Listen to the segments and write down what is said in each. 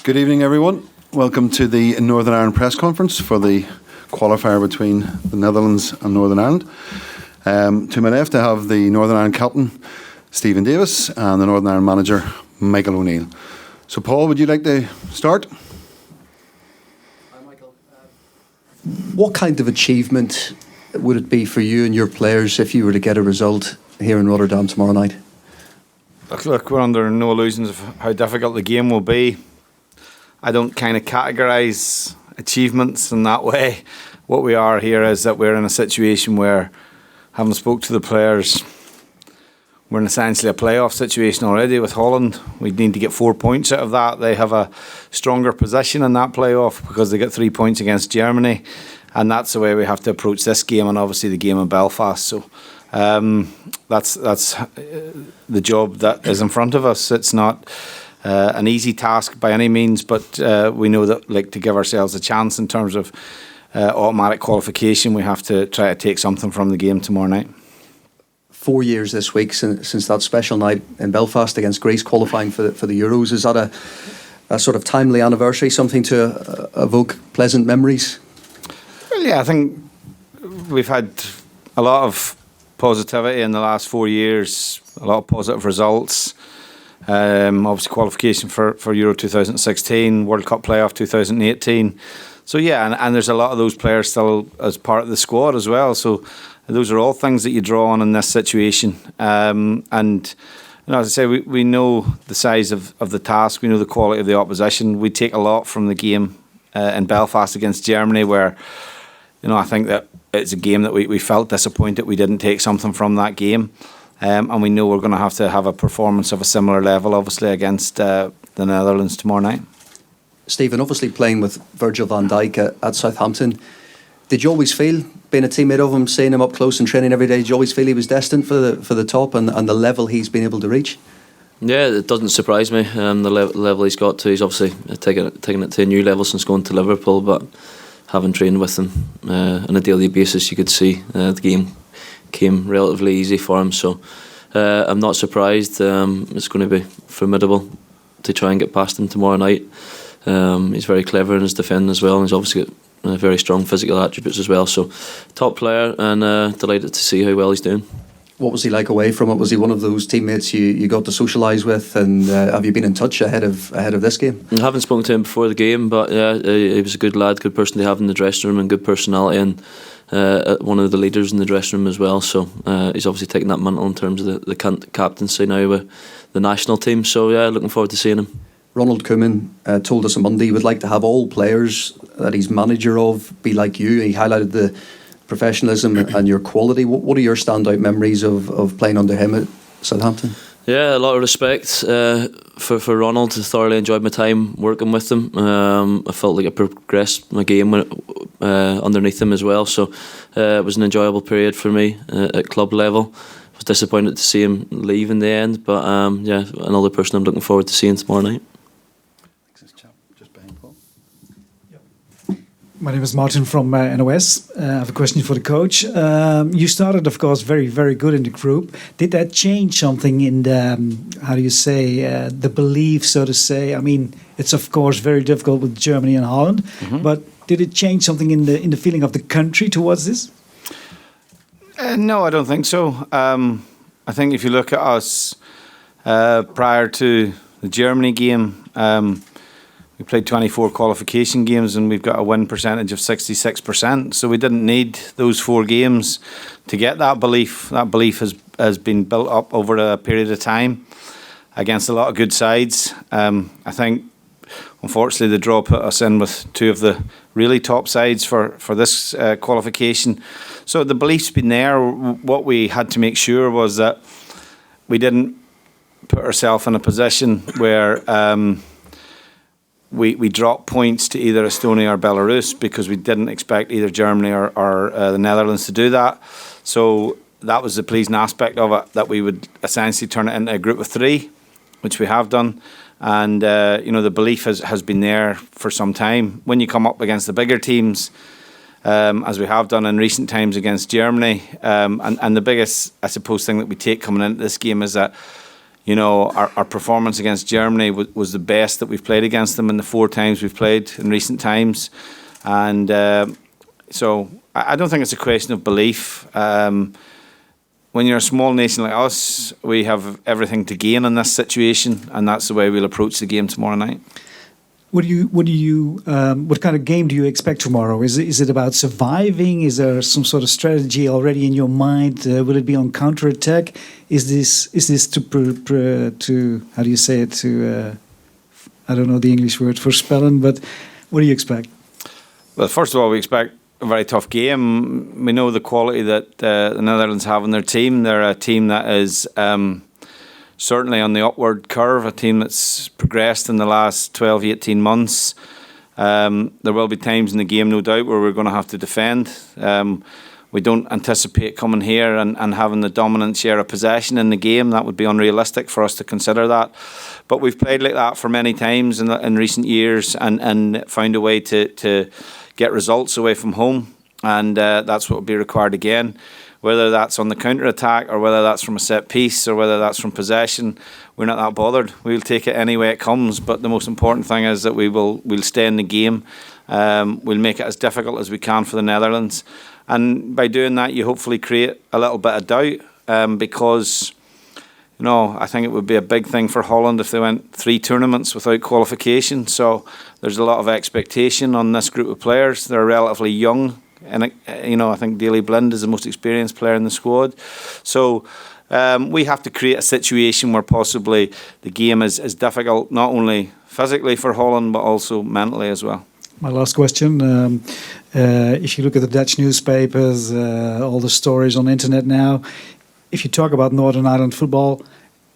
Good evening, everyone. Welcome to the Northern Ireland press conference for the qualifier between the Netherlands and Northern Ireland. To my left, I have the Northern Ireland captain, Stephen Davis, and the Northern Ireland manager, Michael ONeill. So, Paul, would you like to start? Hi, Michael. What kind of achievement would it be for you and your players if you were to get a result here in Rotterdam tomorrow night? Look, we're under no illusions of how difficult the game will be. I don't kind of categorise achievements in that way. What we are here is that we're in a situation where, having spoke to the players, we're in essentially a playoff situation already with Holland. We need to get 4 points out of that. They have a stronger position in that playoff because they get 3 points against Germany, and that's the way we have to approach this game and obviously the game in Belfast. So that's the job that is in front of us. It's not an easy task by any means, but we know that, like, to give ourselves a chance in terms of automatic qualification, we have to try to take something from the game tomorrow night. 4 years this week since that special night in Belfast against Greece, qualifying for the Euros. Is that a sort of timely anniversary, something to evoke pleasant memories? Well, yeah, I think we've had a lot of positivity in the last 4 years, a lot of positive results. Obviously qualification for Euro 2016, World Cup playoff 2018. So yeah, and there's a lot of those players still as part of the squad as well. So those are all things that you draw on in this situation. And you know, as I say, we know the size of the task. We know the quality of the opposition. We take a lot from the game in Belfast against Germany, where, you know, I think that it's a game that we felt disappointed we didn't take something from that game. And we know we're going to have a performance of a similar level, obviously, against the Netherlands tomorrow night. Stephen, obviously playing with Virgil van Dijk at Southampton, did you always feel, being a teammate of him, seeing him up close and training every day, did you always feel he was destined for the top and the level he's been able to reach? Yeah, it doesn't surprise me. The level he's got to, he's obviously taking it to a new level since going to Liverpool, but having trained with him on a daily basis, you could see the game came relatively easy for him, so I'm not surprised. It's going to be formidable to try and get past him tomorrow night. He's very clever in his defending as well, and he's obviously got very strong physical attributes as well, so top player, and delighted to see how well he's doing. What was he like away from it? Was he one of those teammates you got to socialise with, and have you been in touch ahead of this game? I haven't spoken to him before the game, but yeah, he was a good lad, good person to have in the dressing room, and good personality, and one of the leaders in the dressing room as well. So he's obviously taking that mantle in terms of the captaincy now with the national team. So yeah, looking forward to seeing him. Ronald Koeman told us on Monday he would like to have all players that he's manager of be like you. He highlighted the professionalism and your quality. What are your standout memories of playing under him at Southampton? Yeah, a lot of respect for Ronald. I thoroughly enjoyed my time working with him. I felt like I progressed my game underneath him as well, so it was an enjoyable period for me at club level. I was disappointed to see him leave in the end, but yeah, another person I'm looking forward to seeing tomorrow night. My name is Martin from NOS. I have a question for the coach. You started, of course, very, very good in the group. Did that change something in the, the belief, so to say? I mean, it's, of course, very difficult with Germany and Holland, but did it change something in the feeling of the country towards this? No, I don't think so. I think if you look at us prior to the Germany game, we played 24 qualification games and we've got a win percentage of 66%. So we didn't need those 4 games to get that belief. That belief has been built up over a period of time against a lot of good sides. I think, unfortunately, the draw put us in with 2 of the really top sides for this qualification. So the belief's been there. What we had to make sure was that we didn't put ourselves in a position where we dropped points to either Estonia or Belarus, because we didn't expect either Germany or the Netherlands to do that. So that was the pleasing aspect of it, that we would essentially turn it into a group of 3, which we have done. And the belief has been there for some time. When you come up against the bigger teams, as we have done in recent times against Germany, and the biggest, I suppose, thing that we take coming into this game is that you know, our performance against Germany was the best that we've played against them in the 4 times we've played in recent times. And so I don't think it's a question of belief. When you're a small nation like us, we have everything to gain in this situation, and that's the way we'll approach the game tomorrow night. What kind of game do you expect tomorrow? Is it about surviving? Is there some sort of strategy already in your mind? Will it be on counter-attack? Is this to how do you say it? To I don't know the English word for spelling, but what do you expect? Well, first of all, we expect a very tough game. We know the quality that the Netherlands have in their team. They're a team that is certainly on the upward curve, a team that's progressed in the last 12, 18 months. There will be times in the game, no doubt, where we're going to have to defend. We don't anticipate coming here and having the dominant share of possession in the game. That would be unrealistic for us to consider that. But we've played like that for many times in recent years and found a way to get results away from home. And that's what will be required again. Whether that's on the counter-attack or whether that's from a set piece or whether that's from possession, we're not that bothered. We'll take it any way it comes. But the most important thing is that we'll stay in the game. We'll make it as difficult as we can for the Netherlands. And by doing that, you hopefully create a little bit of doubt because, you know, I think it would be a big thing for Holland if they went 3 tournaments without qualification. So there's a lot of expectation on this group of players. They're relatively young. And, you know, I think Daley Blind is the most experienced player in the squad. So we have to create a situation where possibly the game is difficult, not only physically for Holland, but also mentally as well. My last question. If you look at the Dutch newspapers, all the stories on the internet now, if you talk about Northern Ireland football,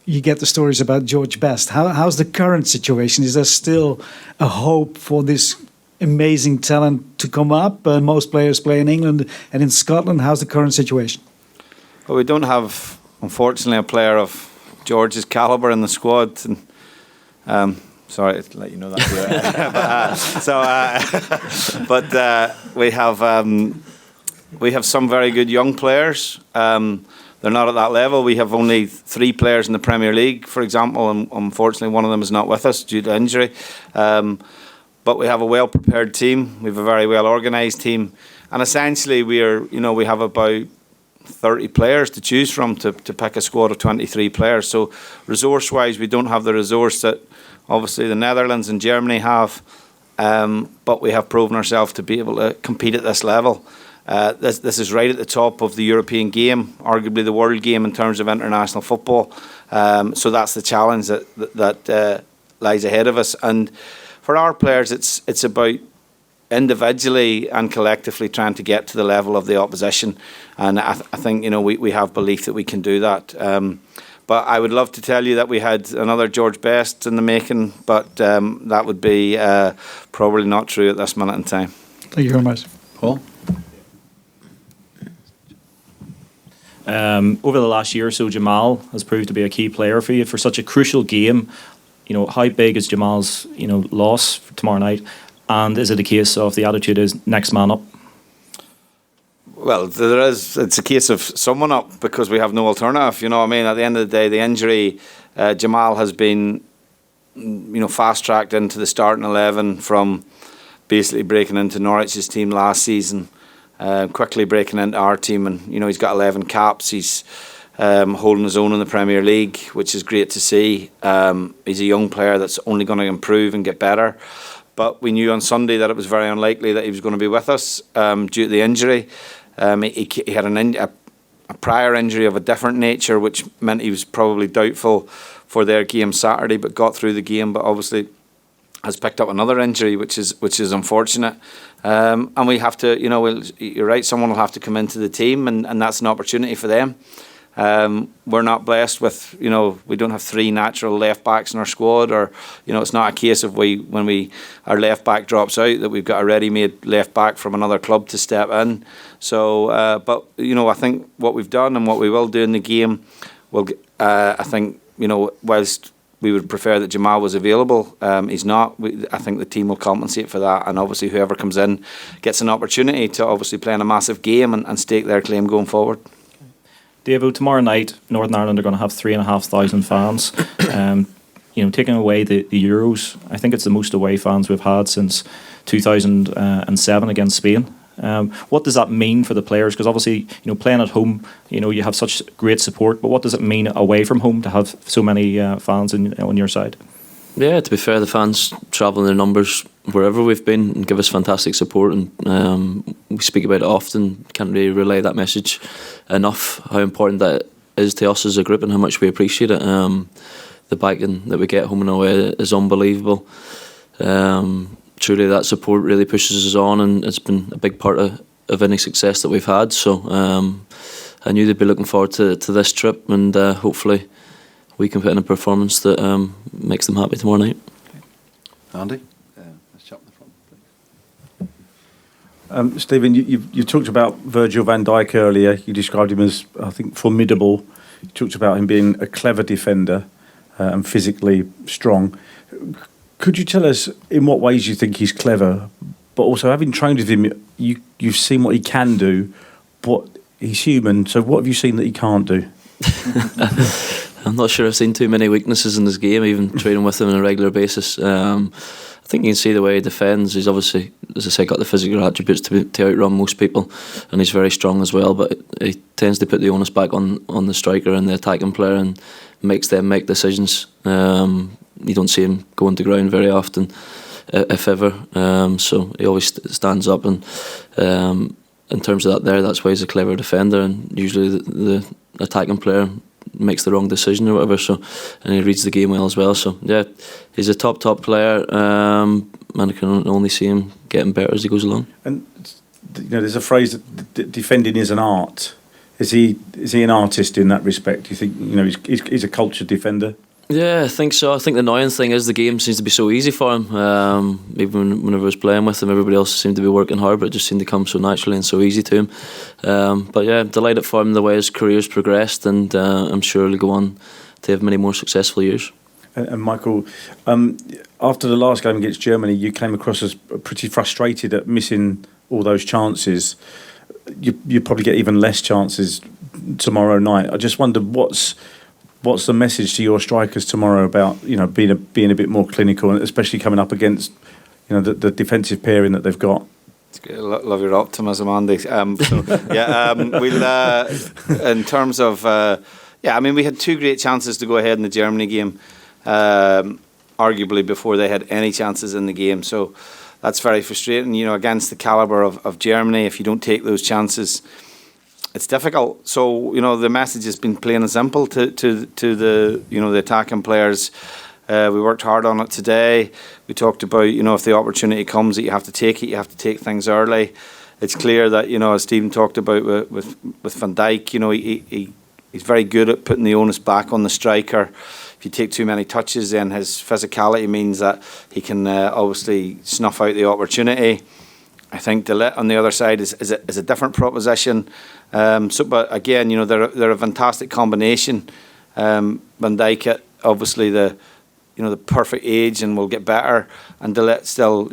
you get the stories about George Best. How's the current situation? Is there still a hope for this amazing talent to come up? Most players play in England and in Scotland. How's the current situation? Well, we don't have, unfortunately, a player of George's calibre in the squad. And, sorry to let you know that. We have some very good young players. They're not at that level. We have only 3 players in the Premier League, for example, and unfortunately one of them is not with us due to injury. But we have a well-prepared team. We have a very well-organised team. And essentially we have about 30 players to choose from to pick a squad of 23 players. So resource-wise, we don't have the resource that obviously the Netherlands and Germany have. But we have proven ourselves to be able to compete at this level. This is right at the top of the European game, arguably the world game in terms of international football. So that's the challenge that lies ahead of us. And for our players, it's about individually and collectively trying to get to the level of the opposition, and I think we have belief that we can do that. But I would love to tell you that we had another George Best in the making, but that would be probably not true at this minute in time. Thank you very much, Paul. Over the last year or so, Jamal has proved to be a key player for you for such a crucial game. You know, how big is Jamal's, loss for tomorrow night? And is it a case of the attitude is next man up? Well, it's a case of someone up because we have no alternative. You know what I mean? At the end of the day, the injury, Jamal has been, fast-tracked into the starting 11 from basically breaking into Norwich's team last season, quickly breaking into our team. And, he's got 11 caps. He's holding his own in the Premier League, which is great to see. He's a young player that's only going to improve and get better. But we knew on Sunday that it was very unlikely that he was going to be with us due to the injury. He had a prior injury of a different nature, which meant he was probably doubtful for their game Saturday, but got through the game. But obviously has picked up another injury, which is unfortunate. And we have to, you're right, someone will have to come into the team, and that's an opportunity for them. We're not blessed with, we don't have 3 natural left backs in our squad, or, it's not a case of when our left back drops out that we've got a ready-made left back from another club to step in. So, but, I think what we've done and what we will do in the game will, I think, whilst we would prefer that Jamal was available, he's not. I think the team will compensate for that, and obviously whoever comes in gets an opportunity to obviously play in a massive game and stake their claim going forward. Davo, tomorrow night, Northern Ireland are going to have 3,500 fans. Taking away the Euros, I think it's the most away fans we've had since 2007 against Spain. What does that mean for the players? Because obviously, playing at home, you have such great support. But what does it mean away from home to have so many fans on your side? Yeah, to be fair, the fans travel in their numbers wherever we've been and give us fantastic support, and we speak about it often. Can't really relay that message enough, how important that is to us as a group and how much we appreciate it. The backing that we get home and away is unbelievable. Truly that support really pushes us on, and it's been a big part of any success that we've had. So I knew they'd be looking forward to this trip, and hopefully we can put in a performance that makes them happy tomorrow night. Andy, let's chat in the front, please. Stephen, you talked about Virgil van Dijk earlier. You described him as, I think, formidable. You talked about him being a clever defender and physically strong. Could you tell us in what ways you think he's clever, but also having trained with him, you've seen what he can do, but he's human, so what have you seen that he can't do? I'm not sure I've seen too many weaknesses in his game, even training with him on a regular basis. I think you can see the way he defends. He's obviously, as I say, got the physical attributes to outrun most people, and he's very strong as well, but he tends to put the onus back on the striker and the attacking player and makes them make decisions. You don't see him go on the ground very often, if ever. So he always stands up, and in terms of that that's why he's a clever defender, and usually the attacking player makes the wrong decision or whatever, so, and he reads the game well as well. So yeah, he's a top player, and I can only see him getting better as he goes along. And there's a phrase that defending is an art. Is he an artist in that respect? Do you think he's a cultured defender? Yeah, I think so. I think the annoying thing is the game seems to be so easy for him. Even whenever I was playing with him, everybody else seemed to be working hard, but it just seemed to come so naturally and so easy to him. But yeah, I'm delighted for him the way his career's progressed, and I'm sure he'll go on to have many more successful years. And Michael, after the last game against Germany, you came across as pretty frustrated at missing all those chances. You probably get even less chances tomorrow night. I just wonder what's the message to your strikers tomorrow about being a bit more clinical, and especially coming up against the defensive pairing that they've got. Love your optimism, Andy. We'll in terms of we had two great chances to go ahead in the Germany game, arguably before they had any chances in the game. So that's very frustrating. Against the calibre of Germany, if you don't take those chances, it's difficult. So the message has been plain and simple to the the attacking players. We worked hard on it today. We talked about if the opportunity comes that you have to take it, you have to take things early. It's clear that as Stephen talked about with Van Dijk, he's very good at putting the onus back on the striker. If you take too many touches, then his physicality means that he can obviously snuff out the opportunity. I think De Ligt on the other side is a different proposition. But again, they're a fantastic combination. Van Dijk, obviously the perfect age and will get better, and De Ligt still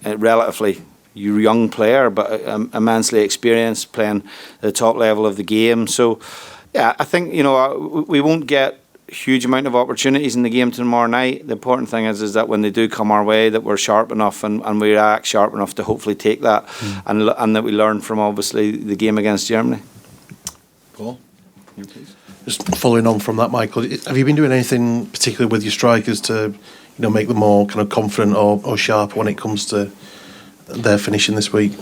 a relatively young player, but immensely experienced, playing at the top level of the game. So yeah, I think we won't get a huge amount of opportunities in the game tomorrow night. The important thing is that when they do come our way, that we're sharp enough and we react sharp enough to hopefully take that, and that we learn from obviously the game against Germany. Paul, you please. Just following on from that, Michael, have you been doing anything particularly with your strikers to make them more kind of confident or sharp when it comes to their finishing this week?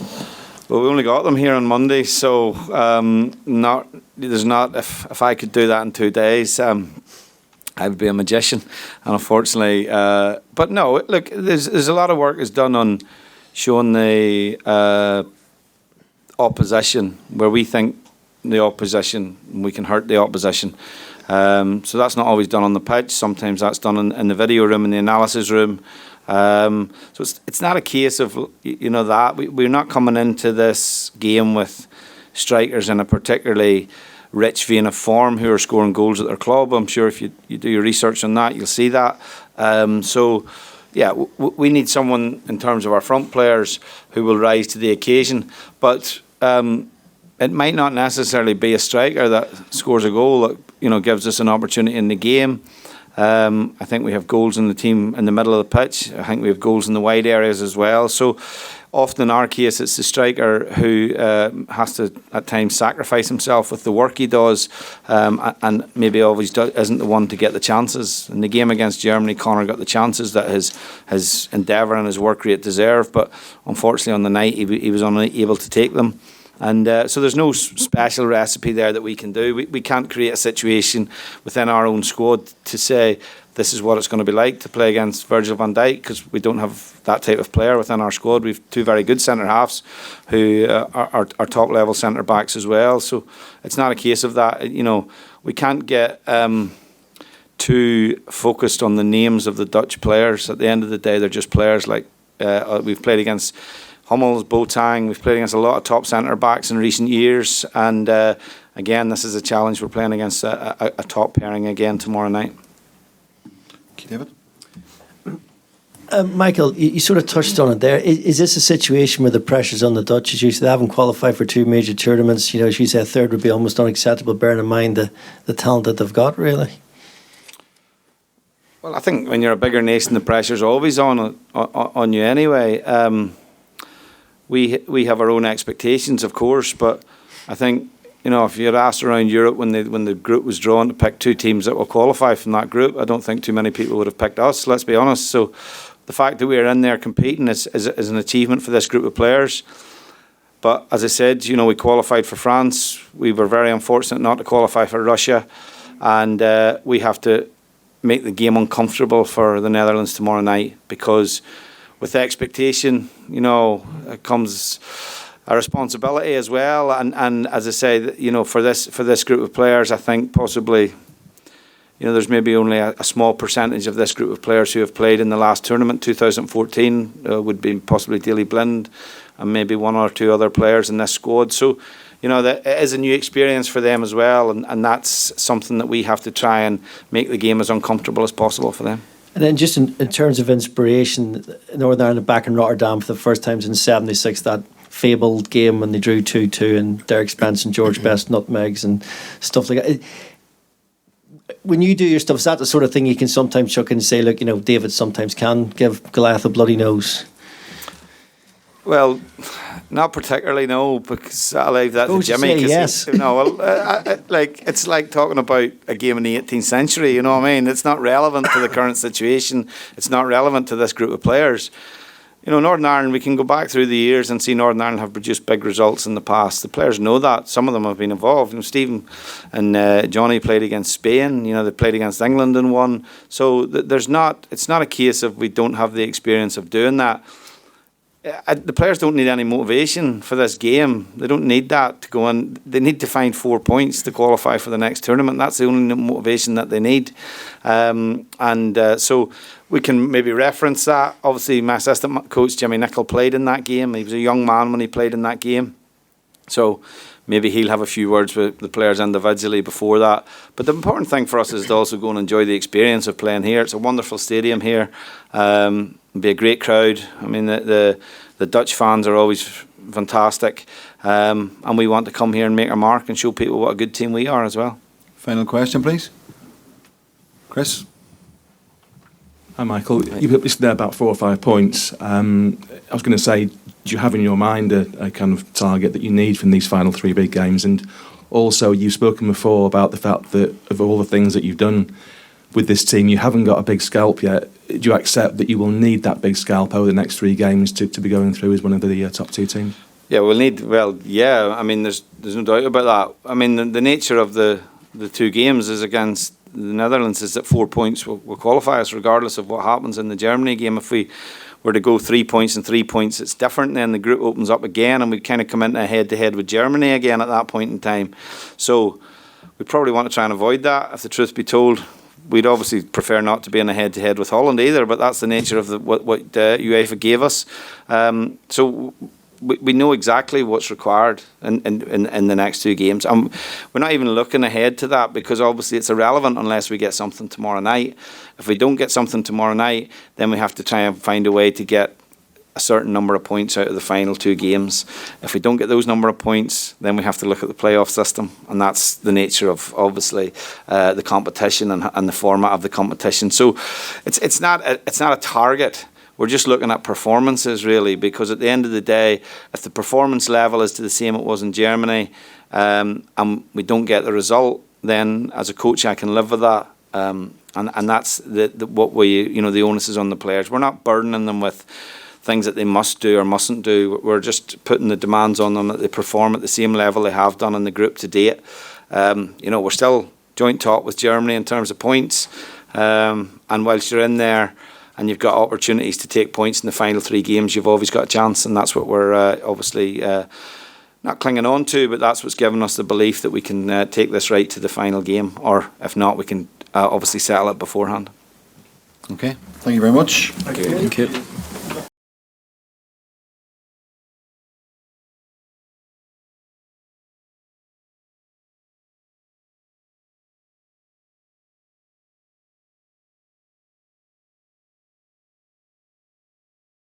Well, we only got them here on Monday, so if I could do that in 2 days, I would be a magician. And unfortunately, but no, look, there's a lot of work is done on showing the opposition where we think the opposition, we can hurt the opposition. So that's not always done on the pitch. Sometimes that's done in the video room, in the analysis room. So it's not a case of that we're not coming into this game with strikers in a particularly rich vein of form who are scoring goals at their club. I'm sure if you do your research on that, you'll see that. So yeah, we need someone in terms of our front players who will rise to the occasion. But it might not necessarily be a striker that scores a goal that gives us an opportunity in the game. I think we have goals in the team in the middle of the pitch. I think we have goals in the wide areas as well. So often in our case, it's the striker who has to at times sacrifice himself with the work he does, and maybe always isn't the one to get the chances. In the game against Germany, Connor got the chances that his endeavour and his work rate deserved, but unfortunately on the night he was unable to take them. And so there's no special recipe there that we can do. We can't create a situation within our own squad to say this is what it's going to be like to play against Virgil van Dijk, because we don't have that type of player within our squad. We've two very good centre-halves who are top-level centre-backs as well. So it's not a case of that. We can't get too focused on the names of the Dutch players. At the end of the day, they're just players. Like we've played against Hummels, Boateng. We've played against a lot of top centre-backs in recent years. And again, this is a challenge. We're playing against a top pairing again tomorrow night. David? Michael, you sort of touched on it there. Is this a situation where the pressure's on the Dutch? As you said, they haven't qualified for two major tournaments. As you said, third would be almost unacceptable, bearing in mind the talent that they've got, really. Well, I think when you're a bigger nation, the pressure's always on you anyway. We have our own expectations, of course, but I think if you had asked around Europe when the group was drawn to pick two teams that will qualify from that group, I don't think too many people would have picked us. Let's be honest. So the fact that we are in there competing is an achievement for this group of players. But as I said, we qualified for France. We were very unfortunate not to qualify for Russia, and we have to make the game uncomfortable for the Netherlands tomorrow night, because with the expectation, comes a responsibility as well. And as I say, for this group of players, I think possibly, there's maybe only a small percentage of this group of players who have played in the last tournament, 2014, would be possibly Daley Blind, and maybe one or two other players in this squad. So, that it is a new experience for them as well, and that's something that we have to try and make the game as uncomfortable as possible for them. And then just in terms of inspiration, Northern Ireland back in Rotterdam for the first time since '76, that fabled game when they drew 2-2 and Derek Spence and George Best nutmegs and stuff like that. When you do your stuff, is that the sort of thing you can sometimes chuck in and say, look, David sometimes can give Goliath a bloody nose? Well, not particularly, no, because I leave that to Jimmy. Yes. It's like talking about a game in the 18th century, you know what I mean? It's not relevant to the current situation. It's not relevant to this group of players. Northern Ireland, we can go back through the years and see Northern Ireland have produced big results in the past. The players know that. Some of them have been involved. Stephen and Johnny played against Spain. They played against England and won. So it's not a case of we don't have the experience of doing that. The players don't need any motivation for this game. They don't need that to go in. They need to find 4 points to qualify for the next tournament. That's the only motivation that they need. So we can maybe reference that. Obviously, my assistant coach, Jimmy Nicholl, played in that game. He was a young man when he played in that game. So maybe he'll have a few words with the players individually before that. But the important thing for us is to also go and enjoy the experience of playing here. It's a wonderful stadium here. It'll be a great crowd. I mean, the Dutch fans are always fantastic. And we want to come here and make our mark and show people what a good team we are as well. Final question, please. Chris? Hi, Michael. You've listed there about 4 or 5 points. I was going to say, do you have in your mind a kind of target that you need from these final 3 big games? And also, you've spoken before about the fact that of all the things that you've done with this team, you haven't got a big scalp yet. Do you accept that you will need that big scalp over the next 3 games to be going through as one of the top 2 teams? Yeah, I mean, there's no doubt about that. I mean, the nature of the 2 games is against the Netherlands is that 4 points will qualify us regardless of what happens in the Germany game. If we were to go 3 points and 3 points, it's different. Then the group opens up again and we kind of come into a head-to-head with Germany again at that point in time. So we probably want to try and avoid that, if the truth be told. We'd obviously prefer not to be in a head-to-head with Holland either, but that's the nature of what UEFA gave us. So we know exactly what's required in the next 2 games. We're not even looking ahead to that because obviously it's irrelevant unless we get something tomorrow night. If we don't get something tomorrow night, then we have to try and find a way to get a certain number of points out of the final 2 games. If we don't get those number of points, then we have to look at the playoff system, and that's the nature of obviously the competition and the format of the competition. So it's not a target. We're just looking at performances really, because at the end of the day, if the performance level is to the same it was in Germany, and we don't get the result, then as a coach I can live with that. And that's what the onus is on the players. We're not burdening them with things that they must do or mustn't do. We're just putting the demands on them that they perform at the same level they have done in the group to date. We're still joint top with Germany in terms of points. And whilst you're in there and you've got opportunities to take points in the final 3 games, you've always got a chance. And that's what we're obviously not clinging on to, but that's what's given us the belief that we can take this right to the final game. Or if not, we can obviously settle it beforehand. Okay, thank you very much. Thank you.